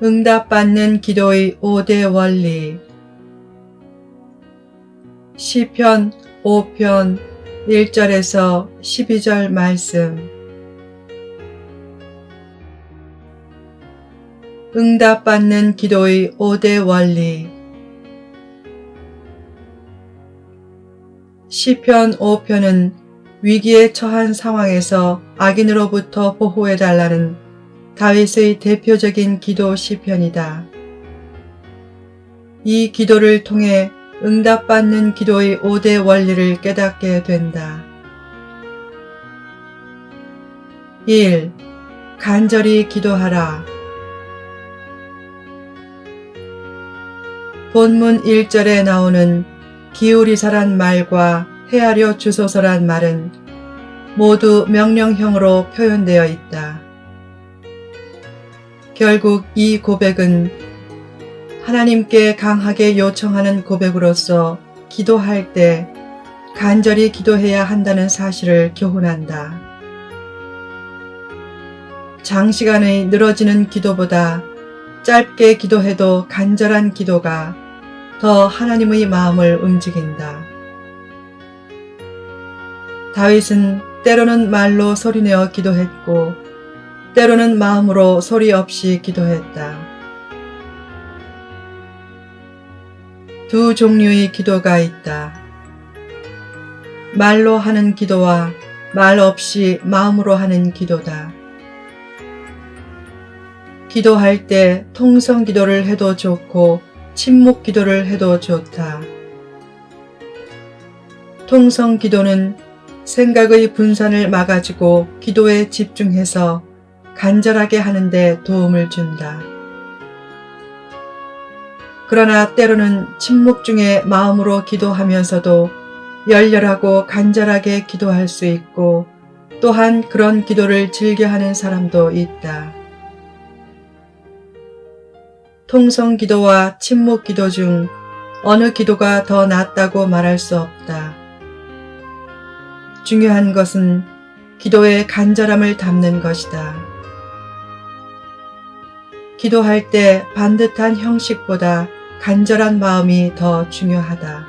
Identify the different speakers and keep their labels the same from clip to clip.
Speaker 1: 응답받는 기도의 5대 원리. 시편 5편 1절에서 12절 말씀. 응답받는 기도의 5대 원리. 시편 5편은 위기에 처한 상황에서 악인으로부터 보호해달라는 다윗의 대표적인 기도 시편이다. 이 기도를 통해 응답받는 기도의 5대 원리를 깨닫게 된다. 1. 간절히 기도하라. 본문 1절에 나오는 기울이서란 말과 헤아려 주소서란 말은 모두 명령형으로 표현되어 있다. 결국 이 고백은 하나님께 강하게 요청하는 고백으로서 기도할 때 간절히 기도해야 한다는 사실을 교훈한다. 장시간의 늘어지는 기도보다 짧게 기도해도 간절한 기도가 더 하나님의 마음을 움직인다. 다윗은 때로는 말로 소리내어 기도했고 때로는 마음으로 소리 없이 기도했다. 두 종류의 기도가 있다. 말로 하는 기도와 말 없이 마음으로 하는 기도다. 기도할 때 통성 기도를 해도 좋고 침묵 기도를 해도 좋다. 통성 기도는 생각의 분산을 막아주고 기도에 집중해서 간절하게 하는데 도움을 준다. 그러나 때로는 침묵 중에 마음으로 기도하면서도 열렬하고 간절하게 기도할 수 있고 또한 그런 기도를 즐겨하는 사람도 있다. 통성 기도와 침묵 기도 중 어느 기도가 더 낫다고 말할 수 없다. 중요한 것은 기도의 간절함을 담는 것이다. 기도할 때 반듯한 형식보다 간절한 마음이 더 중요하다.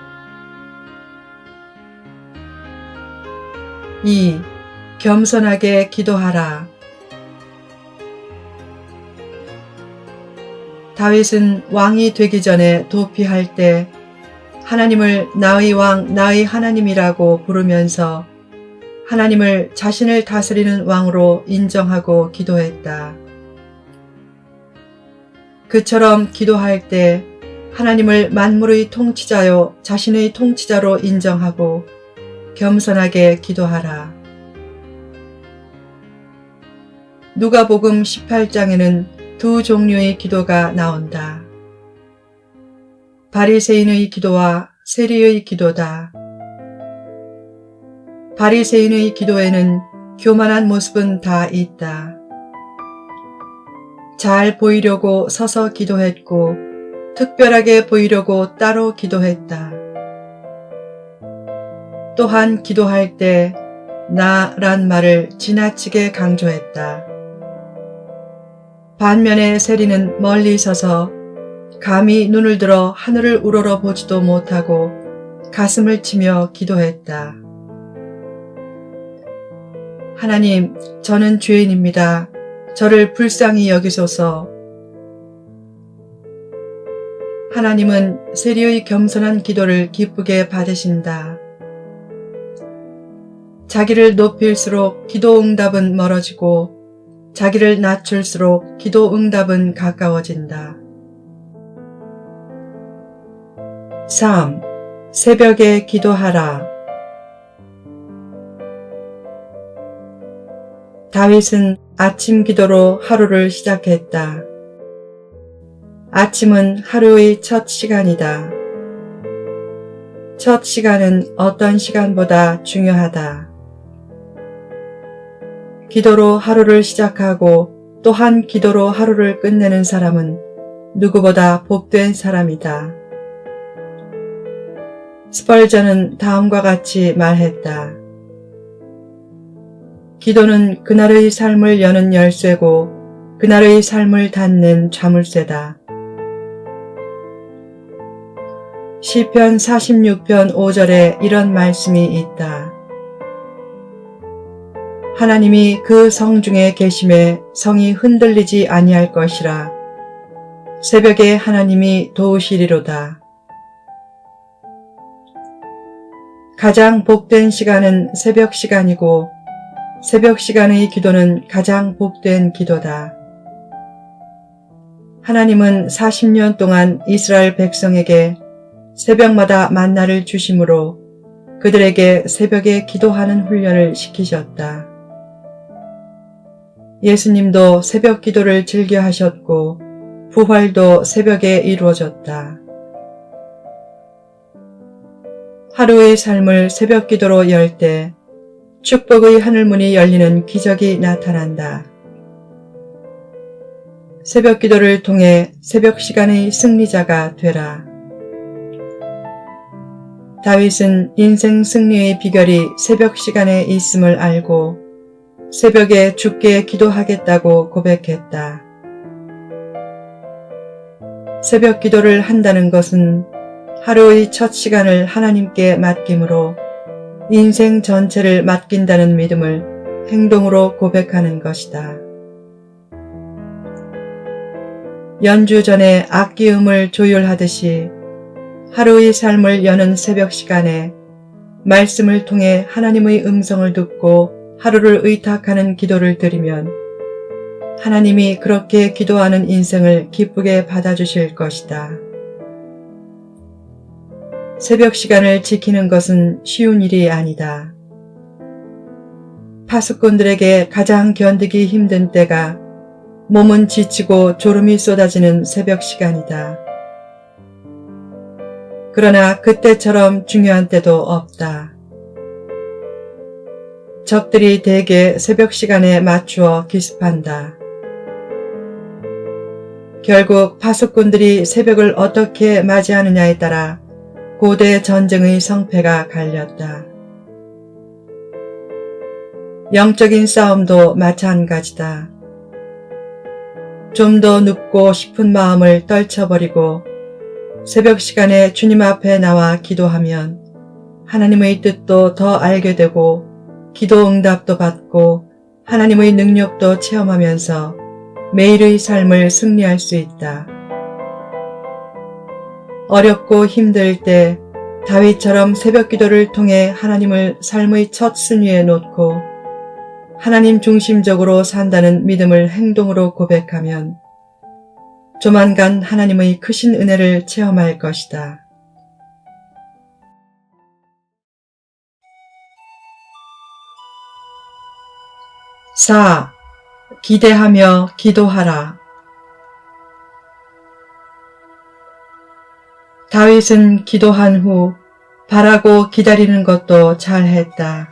Speaker 1: 2. 겸손하게 기도하라. 다윗은 왕이 되기 전에 도피할 때 하나님을 나의 왕, 나의 하나님이라고 부르면서 하나님을 자신을 다스리는 왕으로 인정하고 기도했다. 그처럼 기도할 때 하나님을 만물의 통치자요 자신의 통치자로 인정하고 겸손하게 기도하라. 누가복음 18장에는 두 종류의 기도가 나온다. 바리새인의 기도와 세리의 기도다. 바리새인의 기도에는 교만한 모습은 다 있다. 잘 보이려고 서서 기도했고 특별하게 보이려고 따로 기도했다. 또한 기도할 때 나란 말을 지나치게 강조했다. 반면에 세리는 멀리 서서 감히 눈을 들어 하늘을 우러러 보지도 못하고 가슴을 치며 기도했다. 하나님, 저는 죄인입니다. 저를 불쌍히 여기소서. 하나님은 세리의 겸손한 기도를 기쁘게 받으신다. 자기를 높일수록 기도 응답은 멀어지고 자기를 낮출수록 기도 응답은 가까워진다. 3. 새벽에 기도하라. 다윗은 아침 기도로 하루를 시작했다. 아침은 하루의 첫 시간이다. 첫 시간은 어떤 시간보다 중요하다. 기도로 하루를 시작하고 또한 기도로 하루를 끝내는 사람은 누구보다 복된 사람이다. 스펄전은 다음과 같이 말했다. 기도는 그날의 삶을 여는 열쇠고 그날의 삶을 닫는 자물쇠다. 시편 46편 5절에 이런 말씀이 있다. 하나님이 그 성 중에 계심에 성이 흔들리지 아니할 것이라. 새벽에 하나님이 도우시리로다. 가장 복된 시간은 새벽 시간이고 새벽 시간의 기도는 가장 복된 기도다. 하나님은 40년 동안 이스라엘 백성에게 새벽마다 만나를 주심으로 그들에게 새벽에 기도하는 훈련을 시키셨다. 예수님도 새벽 기도를 즐겨 하셨고 부활도 새벽에 이루어졌다. 하루의 삶을 새벽 기도로 열 때 축복의 하늘문이 열리는 기적이 나타난다. 새벽 기도를 통해 새벽 시간의 승리자가 되라. 다윗은 인생 승리의 비결이 새벽 시간에 있음을 알고 새벽에 주께 기도하겠다고 고백했다. 새벽 기도를 한다는 것은 하루의 첫 시간을 하나님께 맡김으로 인생 전체를 맡긴다는 믿음을 행동으로 고백하는 것이다. 연주 전에 악기음을 조율하듯이 하루의 삶을 여는 새벽 시간에 말씀을 통해 하나님의 음성을 듣고 하루를 의탁하는 기도를 드리면 하나님이 그렇게 기도하는 인생을 기쁘게 받아주실 것이다. 새벽 시간을 지키는 것은 쉬운 일이 아니다. 파수꾼들에게 가장 견디기 힘든 때가 몸은 지치고 졸음이 쏟아지는 새벽 시간이다. 그러나 그때처럼 중요한 때도 없다. 적들이 대개 새벽 시간에 맞추어 기습한다. 결국 파수꾼들이 새벽을 어떻게 맞이하느냐에 따라 고대 전쟁의 성패가 갈렸다. 영적인 싸움도 마찬가지다. 좀 더 눕고 싶은 마음을 떨쳐버리고 새벽 시간에 주님 앞에 나와 기도하면 하나님의 뜻도 더 알게 되고 기도 응답도 받고 하나님의 능력도 체험하면서 매일의 삶을 승리할 수 있다. 어렵고 힘들 때 다윗처럼 새벽 기도를 통해 하나님을 삶의 첫 순위에 놓고 하나님 중심적으로 산다는 믿음을 행동으로 고백하면 조만간 하나님의 크신 은혜를 체험할 것이다. 4. 기대하며 기도하라. 다윗은 기도한 후 바라고 기다리는 것도 잘했다.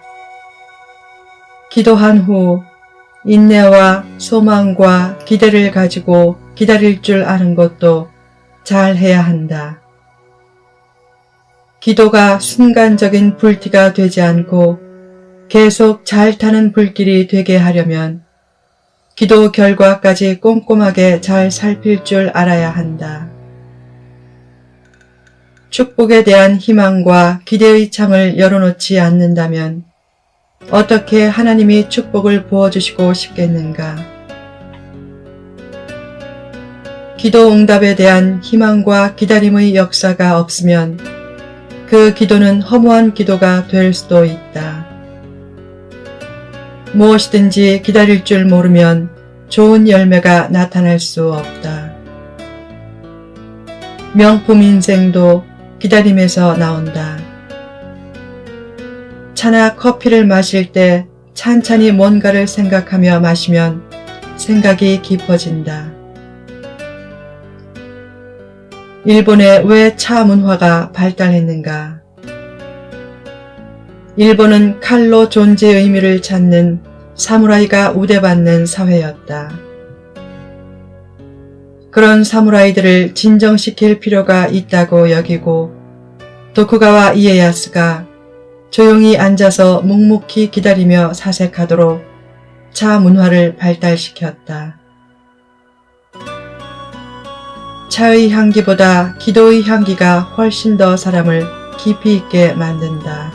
Speaker 1: 기도한 후 인내와 소망과 기대를 가지고 기다릴 줄 아는 것도 잘해야 한다. 기도가 순간적인 불티가 되지 않고 계속 잘 타는 불길이 되게 하려면 기도 결과까지 꼼꼼하게 잘 살필 줄 알아야 한다. 축복에 대한 희망과 기대의 창을 열어놓지 않는다면 어떻게 하나님이 축복을 부어주시고 싶겠는가? 기도 응답에 대한 희망과 기다림의 역사가 없으면 그 기도는 허무한 기도가 될 수도 있다. 무엇이든지 기다릴 줄 모르면 좋은 열매가 나타날 수 없다. 명품 인생도 기다림에서 나온다. 차나 커피를 마실 때 찬찬히 뭔가를 생각하며 마시면 생각이 깊어진다. 일본에 왜 차 문화가 발달했는가? 일본은 칼로 존재 의미를 찾는 사무라이가 우대받는 사회였다. 그런 사무라이들을 진정시킬 필요가 있다고 여기고 도쿠가와 이에야스가 조용히 앉아서 묵묵히 기다리며 사색하도록 차 문화를 발달시켰다. 차의 향기보다 기도의 향기가 훨씬 더 사람을 깊이 있게 만든다.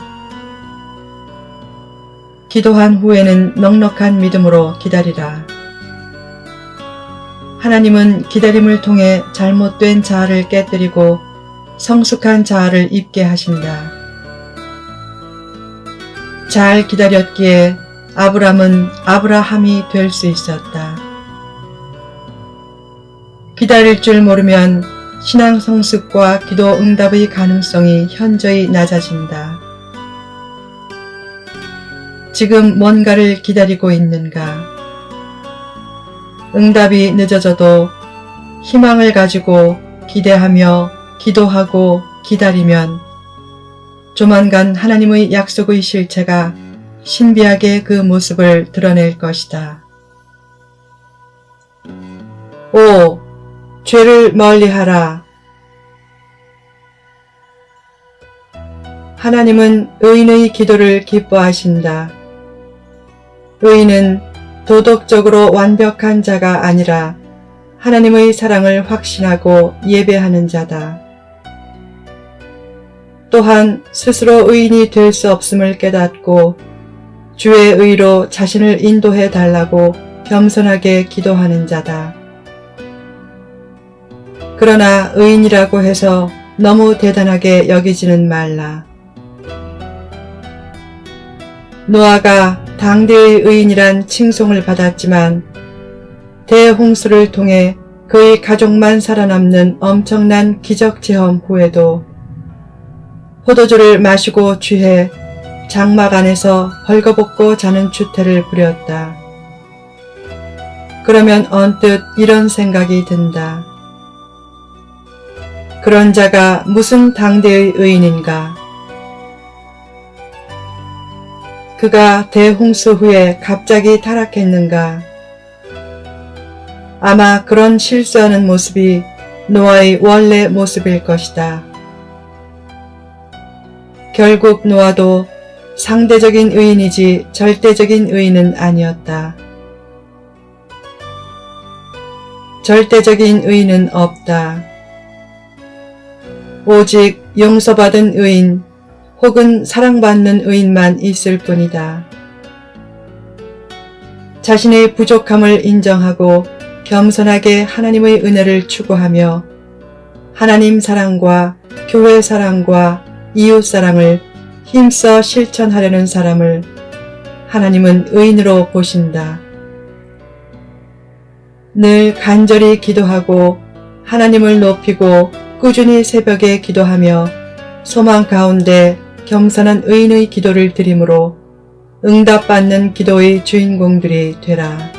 Speaker 1: 기도한 후에는 넉넉한 믿음으로 기다리라. 하나님은 기다림을 통해 잘못된 자아를 깨뜨리고 성숙한 자아를 입게 하신다. 잘 기다렸기에 아브람은 아브라함이 될 수 있었다. 기다릴 줄 모르면 신앙 성숙과 기도 응답의 가능성이 현저히 낮아진다. 지금 뭔가를 기다리고 있는가? 응답이 늦어져도 희망을 가지고 기대하며 기도하고 기다리면 조만간 하나님의 약속의 실체가 신비하게 그 모습을 드러낼 것이다. 5. 죄를 멀리하라. 하나님은 의인의 기도를 기뻐하신다. 의인은 도덕적으로 완벽한 자가 아니라 하나님의 사랑을 확신하고 예배하는 자다. 또한 스스로 의인이 될 수 없음을 깨닫고 주의 의로 자신을 인도해 달라고 겸손하게 기도하는 자다. 그러나 의인이라고 해서 너무 대단하게 여기지는 말라. 노아가 당대의 의인이란 칭송을 받았지만 대홍수를 통해 그의 가족만 살아남는 엄청난 기적 체험 후에도 포도주를 마시고 취해 장막 안에서 벌거벗고 자는 추태를 부렸다. 그러면 언뜻 이런 생각이 든다. 그런 자가 무슨 당대의 의인인가? 그가 대홍수 후에 갑자기 타락했는가? 아마 그런 실수하는 모습이 노아의 원래 모습일 것이다. 결국 노아도 상대적인 의인이지 절대적인 의인은 아니었다. 절대적인 의인은 없다. 오직 용서받은 의인 혹은 사랑받는 의인만 있을 뿐이다. 자신의 부족함을 인정하고 겸손하게 하나님의 은혜를 추구하며 하나님 사랑과 교회 사랑과 이웃 사랑을 힘써 실천하려는 사람을 하나님은 의인으로 보신다. 늘 간절히 기도하고 하나님을 높이고 꾸준히 새벽에 기도하며 소망 가운데 겸손한 의인의 기도를 드림으로 응답받는 기도의 주인공들이 되라.